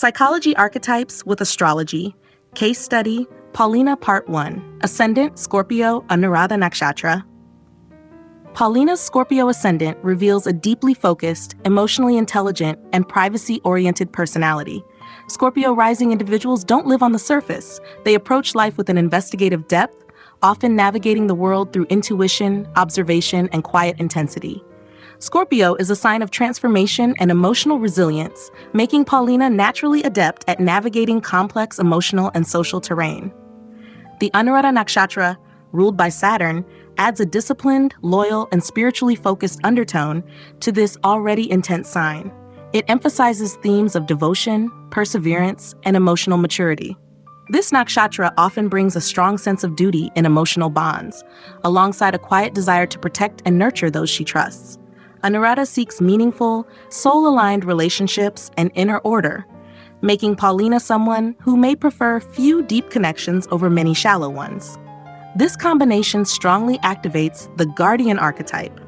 Psychology Archetypes with Astrology. Case Study, Paulina Part 1. Ascendant, Scorpio, Anuradha Nakshatra. Paulina's Scorpio ascendant reveals a deeply focused, emotionally intelligent, and privacy-oriented personality. Scorpio rising individuals don't live on the surface. They approach life with an investigative depth, often navigating the world through intuition, observation, and quiet intensity. Scorpio is a sign of transformation and emotional resilience, making Paulina naturally adept at navigating complex emotional and social terrain. The Anuradha Nakshatra, ruled by Saturn, adds a disciplined, loyal, and spiritually focused undertone to this already intense sign. It emphasizes themes of devotion, perseverance, and emotional maturity. This nakshatra often brings a strong sense of duty in emotional bonds, alongside a quiet desire to protect and nurture those she trusts. Anuradha seeks meaningful, soul-aligned relationships and inner order, making Paulina someone who may prefer few deep connections over many shallow ones. This combination strongly activates the Guardian Archetype.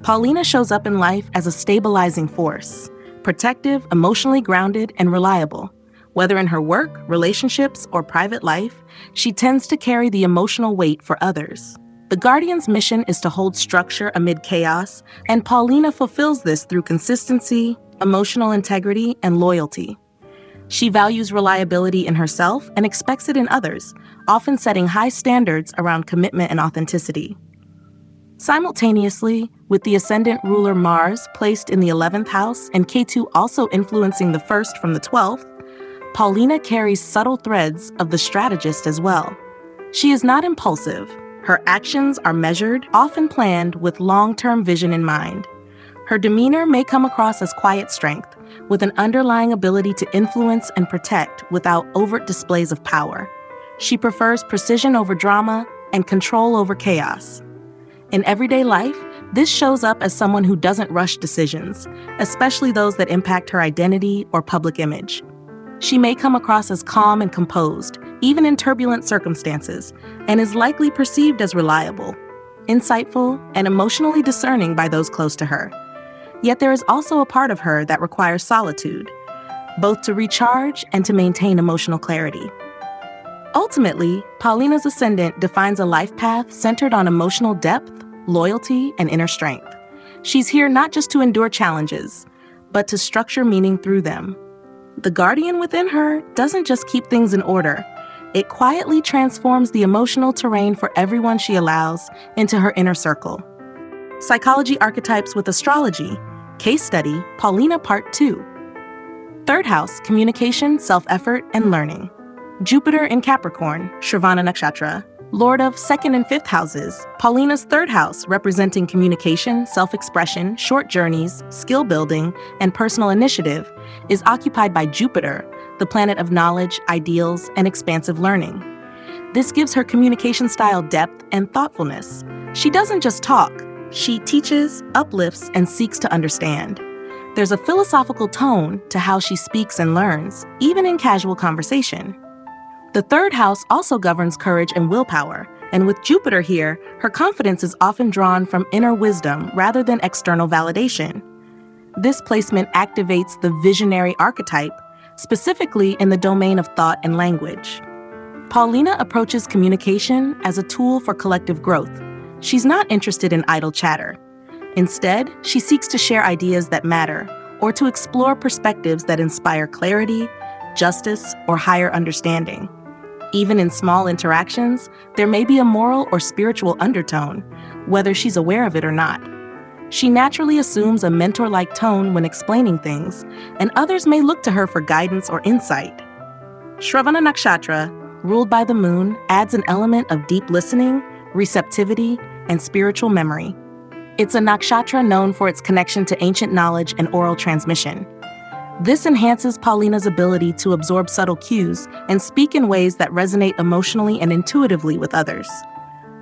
Paulina shows up in life as a stabilizing force, protective, emotionally grounded, and reliable. Whether in her work, relationships, or private life, she tends to carry the emotional weight for others. The Guardian's mission is to hold structure amid chaos, and Paulina fulfills this through consistency, emotional integrity, and loyalty. She values reliability in herself and expects it in others, often setting high standards around commitment and authenticity. Simultaneously, with the ascendant ruler Mars placed in the 11th house and Ketu also influencing the 1st from the 12th, Paulina carries subtle threads of the strategist as well. She is not impulsive. Her actions are measured, often planned with long-term vision in mind. Her demeanor may come across as quiet strength, with an underlying ability to influence and protect without overt displays of power. She prefers precision over drama and control over chaos. In everyday life, this shows up as someone who doesn't rush decisions, especially those that impact her identity or public image. She may come across as calm and composed, even in turbulent circumstances, and is likely perceived as reliable, insightful, and emotionally discerning by those close to her. Yet there is also a part of her that requires solitude, both to recharge and to maintain emotional clarity. Ultimately, Paulina's ascendant defines a life path centered on emotional depth, loyalty, and inner strength. She's here not just to endure challenges, but to structure meaning through them. The Guardian within her doesn't just keep things in order. It quietly transforms the emotional terrain for everyone she allows into her inner circle. Psychology Archetypes with Astrology. Case Study, Paulina Part 2. Third house, communication, self-effort, and learning. Jupiter in Capricorn, Shravana Nakshatra. Lord of 2nd and 5th houses, Paulina's 3rd house, representing communication, self-expression, short journeys, skill building, and personal initiative, is occupied by Jupiter, the planet of knowledge, ideals, and expansive learning. This gives her communication style depth and thoughtfulness. She doesn't just talk, she teaches, uplifts, and seeks to understand. There's a philosophical tone to how she speaks and learns, even in casual conversation. The 3rd house also governs courage and willpower, and with Jupiter here, her confidence is often drawn from inner wisdom rather than external validation. This placement activates the visionary archetype, specifically in the domain of thought and language. Paulina approaches communication as a tool for collective growth. She's not interested in idle chatter. Instead, she seeks to share ideas that matter, or to explore perspectives that inspire clarity, justice, or higher understanding. Even in small interactions, there may be a moral or spiritual undertone, whether she's aware of it or not. She naturally assumes a mentor-like tone when explaining things, and others may look to her for guidance or insight. Shravana Nakshatra, ruled by the moon, adds an element of deep listening, receptivity, and spiritual memory. It's a nakshatra known for its connection to ancient knowledge and oral transmission. This enhances Paulina's ability to absorb subtle cues and speak in ways that resonate emotionally and intuitively with others.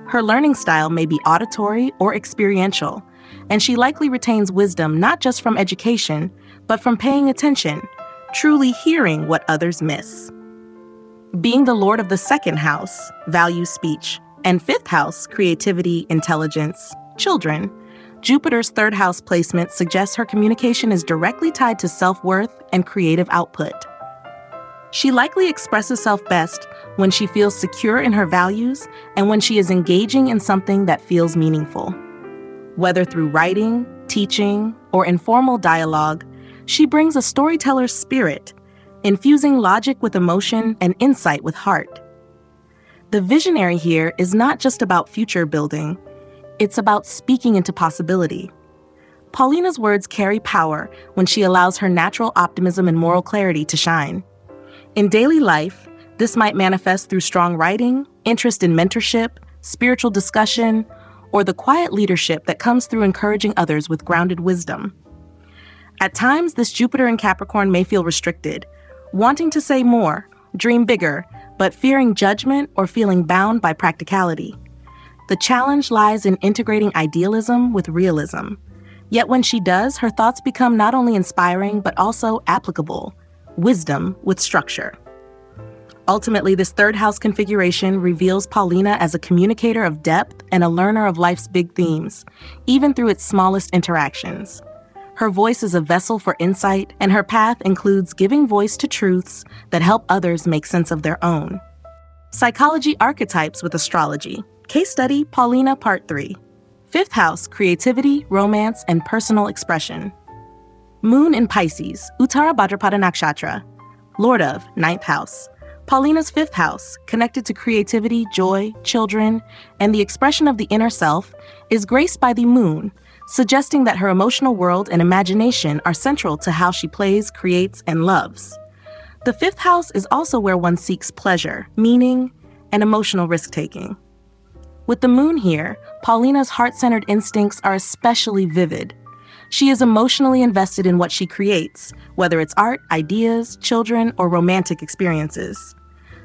Her learning style may be auditory or experiential, and she likely retains wisdom not just from education, but from paying attention, truly hearing what others miss. Being the Lord of the 2nd house, values speech, and 5th house, creativity, intelligence, children, Jupiter's 3rd house placement suggests her communication is directly tied to self-worth and creative output. She likely expresses herself best when she feels secure in her values and when she is engaging in something that feels meaningful. Whether through writing, teaching, or informal dialogue, she brings a storyteller's spirit, infusing logic with emotion and insight with heart. The visionary here is not just about future building, it's about speaking into possibility. Paulina's words carry power when she allows her natural optimism and moral clarity to shine. In daily life, this might manifest through strong writing, interest in mentorship, spiritual discussion, or the quiet leadership that comes through encouraging others with grounded wisdom. At times, this Jupiter in Capricorn may feel restricted, wanting to say more, dream bigger, but fearing judgment or feeling bound by practicality. The challenge lies in integrating idealism with realism. Yet when she does, her thoughts become not only inspiring, but also applicable. Wisdom with structure. Ultimately, this third house configuration reveals Paulina as a communicator of depth and a learner of life's big themes, even through its smallest interactions. Her voice is a vessel for insight, and her path includes giving voice to truths that help others make sense of their own. Psychology Archetypes with Astrology. Case Study, Paulina Part 3. Fifth house, creativity, romance, and personal expression. Moon in Pisces, Uttara Bhadrapada Nakshatra. Lord of, ninth house. Paulina's fifth house, connected to creativity, joy, children, and the expression of the inner self, is graced by the moon, suggesting that her emotional world and imagination are central to how she plays, creates, and loves. The fifth house is also where one seeks pleasure, meaning, and emotional risk-taking. With the moon here, Paulina's heart-centered instincts are especially vivid. She is emotionally invested in what she creates, whether it's art, ideas, children, or romantic experiences.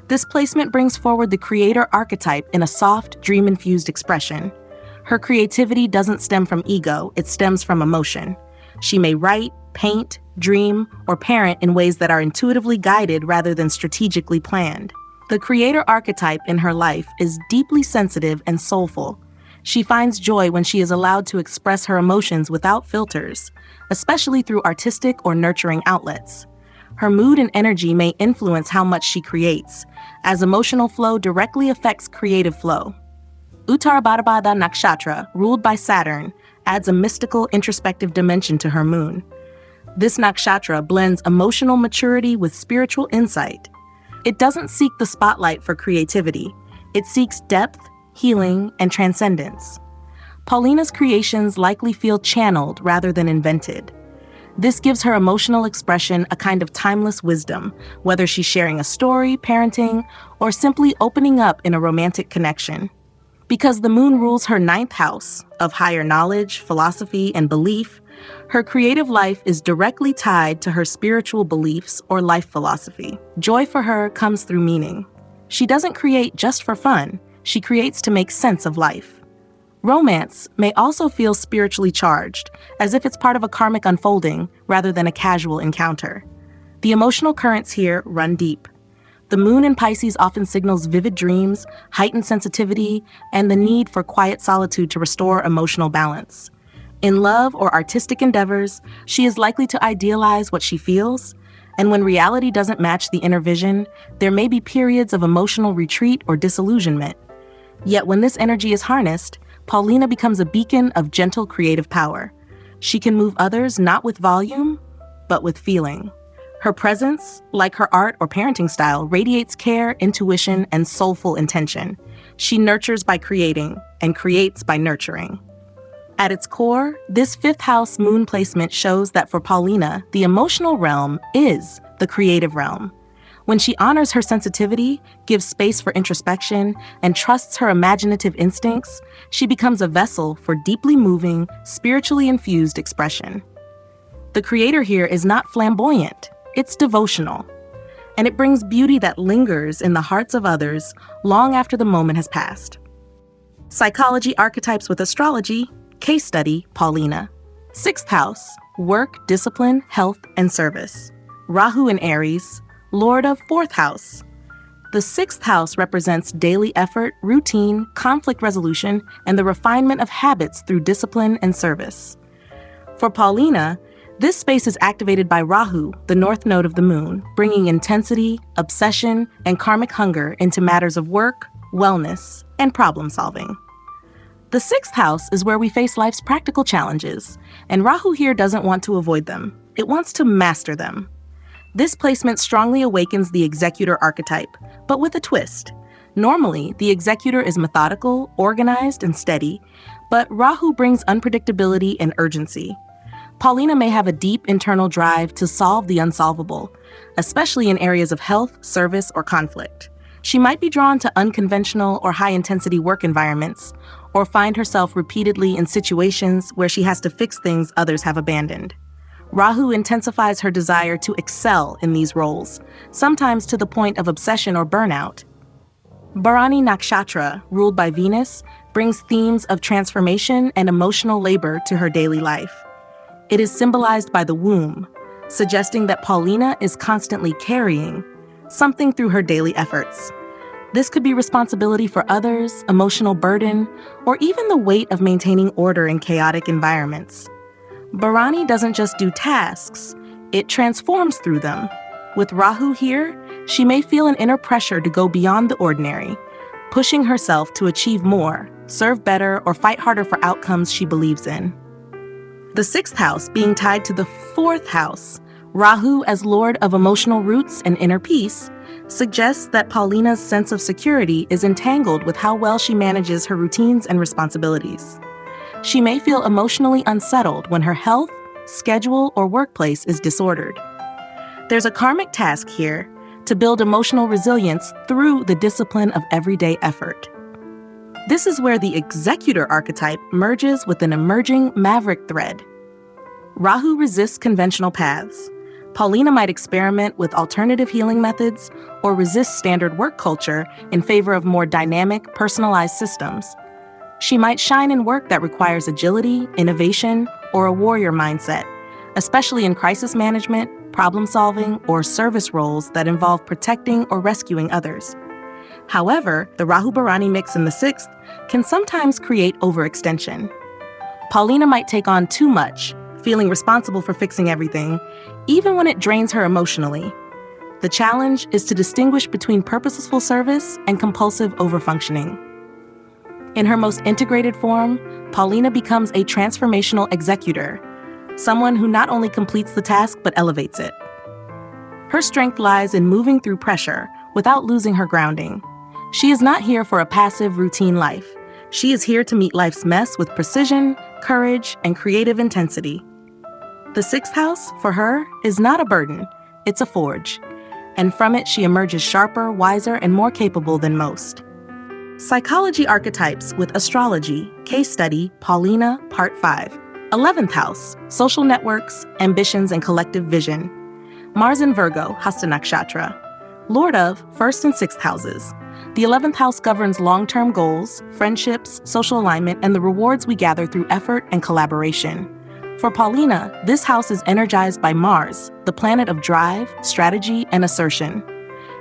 This placement brings forward the creator archetype in a soft, dream-infused expression. Her creativity doesn't stem from ego, it stems from emotion. She may write, paint, dream, or parent in ways that are intuitively guided rather than strategically planned. The creator archetype in her life is deeply sensitive and soulful. She finds joy when she is allowed to express her emotions without filters, especially through artistic or nurturing outlets. Her mood and energy may influence how much she creates, as emotional flow directly affects creative flow. Uttara Bhadrapada Nakshatra, ruled by Saturn, adds a mystical, introspective dimension to her moon. This nakshatra blends emotional maturity with spiritual insight. It doesn't seek the spotlight for creativity. It seeks depth, healing, and transcendence. Paulina's creations likely feel channeled rather than invented. This gives her emotional expression a kind of timeless wisdom, whether she's sharing a story, parenting, or simply opening up in a romantic connection. Because the moon rules her ninth house of higher knowledge, philosophy, and belief, her creative life is directly tied to her spiritual beliefs or life philosophy. Joy for her comes through meaning. She doesn't create just for fun, she creates to make sense of life. Romance may also feel spiritually charged, as if it's part of a karmic unfolding rather than a casual encounter. The emotional currents here run deep. The moon in Pisces often signals vivid dreams, heightened sensitivity, and the need for quiet solitude to restore emotional balance. In love or artistic endeavors, she is likely to idealize what she feels, and when reality doesn't match the inner vision, there may be periods of emotional retreat or disillusionment. Yet when this energy is harnessed, Paulina becomes a beacon of gentle creative power. She can move others not with volume, but with feeling. Her presence, like her art or parenting style, radiates care, intuition, and soulful intention. She nurtures by creating and creates by nurturing. At its core, this fifth house moon placement shows that for Paulina, the emotional realm is the creative realm. When she honors her sensitivity, gives space for introspection, and trusts her imaginative instincts, she becomes a vessel for deeply moving, spiritually infused expression. The creator here is not flamboyant, it's devotional, and it brings beauty that lingers in the hearts of others long after the moment has passed. Psychology Archetypes with Astrology, Case Study, Paulina. Sixth house, work, discipline, health, and service. Rahu in Aries, Lord of fourth house. The sixth house represents daily effort, routine, conflict resolution, and the refinement of habits through discipline and service. For Paulina, This space is activated by Rahu, the north node of the moon, bringing intensity, obsession, and karmic hunger into matters of work, wellness, and problem solving. The sixth house is where we face life's practical challenges, and Rahu here doesn't want to avoid them. It wants to master them. This placement strongly awakens the executor archetype, but with a twist. Normally, the executor is methodical, organized, and steady, but Rahu brings unpredictability and urgency. Paulina may have a deep internal drive to solve the unsolvable, especially in areas of health, service, or conflict. She might be drawn to unconventional or high-intensity work environments, or find herself repeatedly in situations where she has to fix things others have abandoned. Rahu intensifies her desire to excel in these roles, sometimes to the point of obsession or burnout. Guardian Nakshatra, ruled by Venus, brings themes of transformation and emotional labor to her daily life. It is symbolized by the womb, suggesting that Paulina is constantly carrying something through her daily efforts. This could be responsibility for others, emotional burden, or even the weight of maintaining order in chaotic environments. Bharani doesn't just do tasks, it transforms through them. With Rahu here, she may feel an inner pressure to go beyond the ordinary, pushing herself to achieve more, serve better, or fight harder for outcomes she believes in. The sixth house being tied to the fourth house, Rahu as lord of emotional roots and inner peace, suggests that Paulina's sense of security is entangled with how well she manages her routines and responsibilities. She may feel emotionally unsettled when her health, schedule, or workplace is disordered. There's a karmic task here to build emotional resilience through the discipline of everyday effort. This is where the executor archetype merges with an emerging maverick thread. Rahu resists conventional paths. Paulina might experiment with alternative healing methods or resist standard work culture in favor of more dynamic, personalized systems. She might shine in work that requires agility, innovation, or a warrior mindset, especially in crisis management, problem solving, or service roles that involve protecting or rescuing others. However, the Rahu-Bharani mix in the sixth can sometimes create overextension. Paulina might take on too much, feeling responsible for fixing everything, even when it drains her emotionally. The challenge is to distinguish between purposeful service and compulsive overfunctioning. In her most integrated form, Paulina becomes a transformational executor, someone who not only completes the task but elevates it. Her strength lies in moving through pressure without losing her grounding. She is not here for a passive, routine life. She is here to meet life's mess with precision, courage, and creative intensity. The sixth house, for her, is not a burden, it's a forge, and from it she emerges sharper, wiser, and more capable than most. Psychology Archetypes with Astrology, Case Study, Paulina, Part 5. 11th House, Social Networks, Ambitions, and Collective Vision. Mars in Virgo, Hasta Nakshatra. Lord of 1st and 6th houses. The 11th house governs long-term goals, friendships, social alignment, and the rewards we gather through effort and collaboration. For Paulina, this house is energized by Mars, the planet of drive, strategy, and assertion.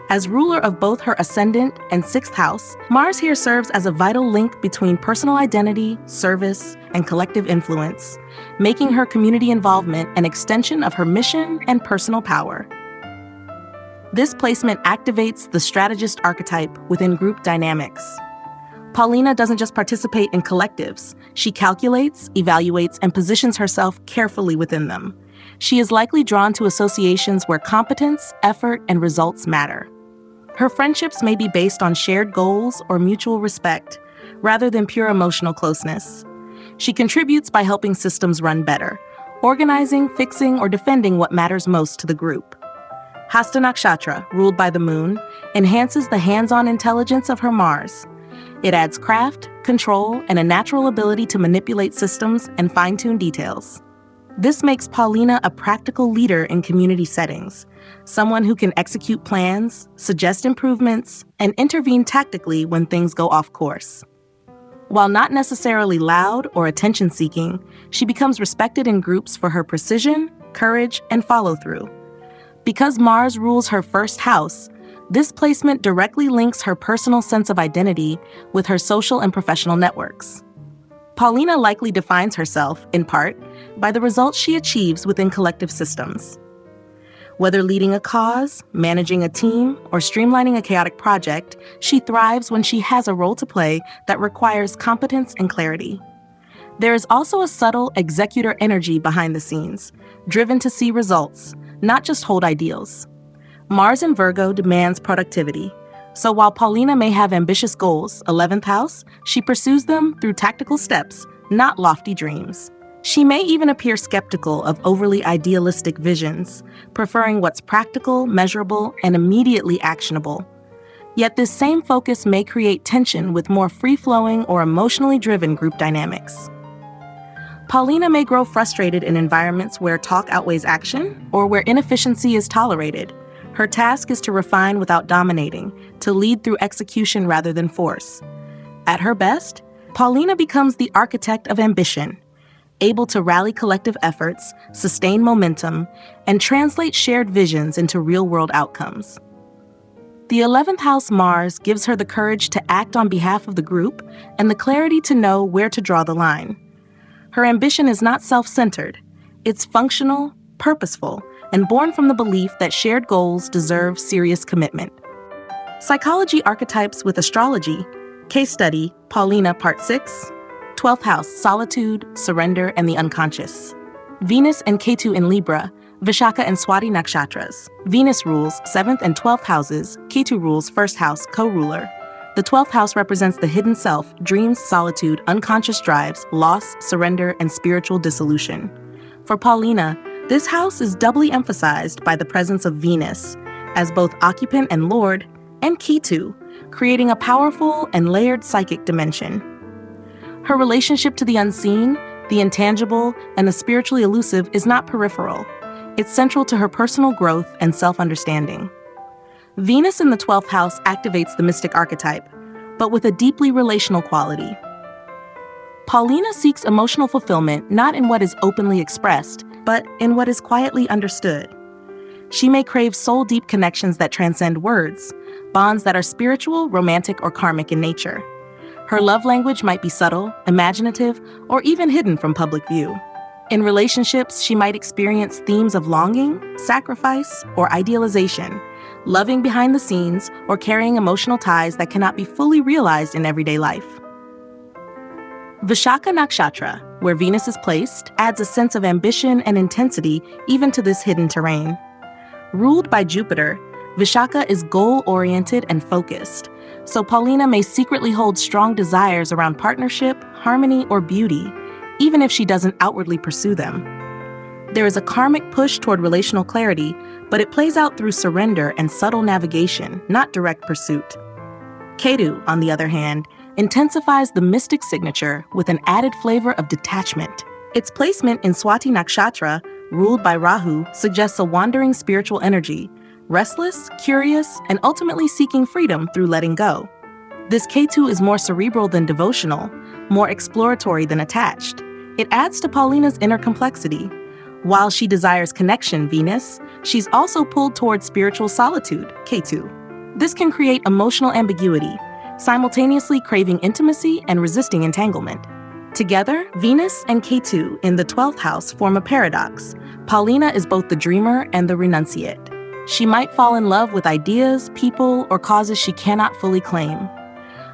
As ruler of both her Ascendant and 6th house, Mars here serves as a vital link between personal identity, service, and collective influence, making her community involvement an extension of her mission and personal power. This placement activates the strategist archetype within group dynamics. Paulina doesn't just participate in collectives, she calculates, evaluates, and positions herself carefully within them. She is likely drawn to associations where competence, effort, and results matter. Her friendships may be based on shared goals or mutual respect, rather than pure emotional closeness. She contributes by helping systems run better, organizing, fixing, or defending what matters most to the group. Hasta Nakshatra, ruled by the moon, enhances the hands-on intelligence of her Mars. It adds craft, control, and a natural ability to manipulate systems and fine-tune details. This makes Paulina a practical leader in community settings, someone who can execute plans, suggest improvements, and intervene tactically when things go off course. While not necessarily loud or attention-seeking, she becomes respected in groups for her precision, courage, and follow-through. Because Mars rules her 1st house, this placement directly links her personal sense of identity with her social and professional networks. Paulina likely defines herself, in part, by the results she achieves within collective systems. Whether leading a cause, managing a team, or streamlining a chaotic project, she thrives when she has a role to play that requires competence and clarity. There is also a subtle executor energy behind the scenes, driven to see results, not just hold ideals. Mars in Virgo demands productivity, so while Paulina may have ambitious goals, 11th house, she pursues them through tactical steps, not lofty dreams. She may even appear skeptical of overly idealistic visions, preferring what's practical, measurable, and immediately actionable. Yet this same focus may create tension with more free-flowing or emotionally driven group dynamics. Paulina may grow frustrated in environments where talk outweighs action or where inefficiency is tolerated. Her task is to refine without dominating, to lead through execution rather than force. At her best, Paulina becomes the architect of ambition, able to rally collective efforts, sustain momentum, and translate shared visions into real-world outcomes. The 11th house Mars gives her the courage to act on behalf of the group and the clarity to know where to draw the line. Her ambition is not self-centered. It's functional, purposeful, and born from the belief that shared goals deserve serious commitment. Psychology Archetypes with Astrology, Case Study, Paulina Part 6, 12th house, solitude, surrender, and the unconscious. Venus and Ketu in Libra, Vishaka and Swati Nakshatras. Venus rules 7th and 12th houses, Ketu rules 1st house, co-ruler. The 12th house represents the hidden self, dreams, solitude, unconscious drives, loss, surrender, and spiritual dissolution. For Paulina, this house is doubly emphasized by the presence of Venus, as both occupant and lord, and Ketu, creating a powerful and layered psychic dimension. Her relationship to the unseen, the intangible, and the spiritually elusive is not peripheral. It's central to her personal growth and self-understanding. Venus in the 12th house activates the mystic archetype, but with a deeply relational quality. Paulina seeks emotional fulfillment not in what is openly expressed, but in what is quietly understood. She may crave soul-deep connections that transcend words, bonds that are spiritual, romantic, or karmic in nature. Her love language might be subtle, imaginative, or even hidden from public view. In relationships, she might experience themes of longing, sacrifice, or idealization, loving behind the scenes, or carrying emotional ties that cannot be fully realized in everyday life. Vishaka Nakshatra, where Venus is placed, adds a sense of ambition and intensity even to this hidden terrain. Ruled by Jupiter, Vishaka is goal-oriented and focused, so Paulina may secretly hold strong desires around partnership, harmony, or beauty, even if she doesn't outwardly pursue them. There is a karmic push toward relational clarity, but it plays out through surrender and subtle navigation, not direct pursuit. Ketu, on the other hand, intensifies the mystic signature with an added flavor of detachment. Its placement in Swati Nakshatra, ruled by Rahu, suggests a wandering spiritual energy, restless, curious, and ultimately seeking freedom through letting go. This Ketu is more cerebral than devotional, more exploratory than attached. It adds to Paulina's inner complexity. While she desires connection, Venus, she's also pulled toward spiritual solitude, Ketu. This can create emotional ambiguity, simultaneously craving intimacy and resisting entanglement. Together, Venus and Ketu in the 12th house form a paradox. Paulina is both the dreamer and the renunciate. She might fall in love with ideas, people, or causes she cannot fully claim.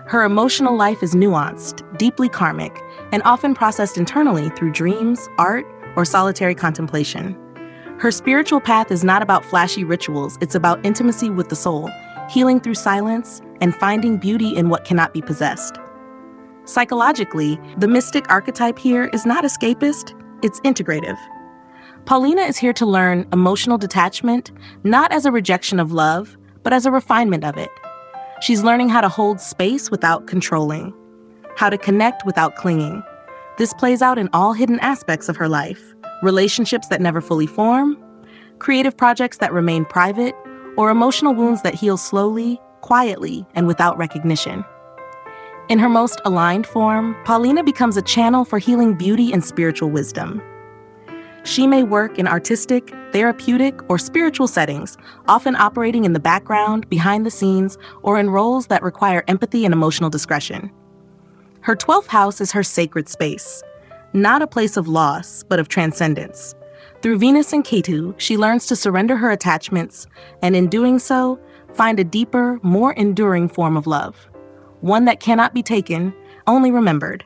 Her emotional life is nuanced, deeply karmic, and often processed internally through dreams, art, or solitary contemplation. Her spiritual path is not about flashy rituals, it's about intimacy with the soul, healing through silence, and finding beauty in what cannot be possessed. Psychologically, the mystic archetype here is not escapist, it's integrative. Paulina is here to learn emotional detachment, not as a rejection of love, but as a refinement of it. She's learning how to hold space without controlling, how to connect without clinging. This plays out in all hidden aspects of her life: relationships that never fully form, creative projects that remain private, or emotional wounds that heal slowly, quietly, and without recognition. In her most aligned form, Paulina becomes a channel for healing beauty and spiritual wisdom. She may work in artistic, therapeutic, or spiritual settings, often operating in the background, behind the scenes, or in roles that require empathy and emotional discretion. Her 12th house is her sacred space. not a place of loss, but of transcendence. Through Venus and Ketu, she learns to surrender her attachments, and in doing so, find a deeper, more enduring form of love. One that cannot be taken, only remembered.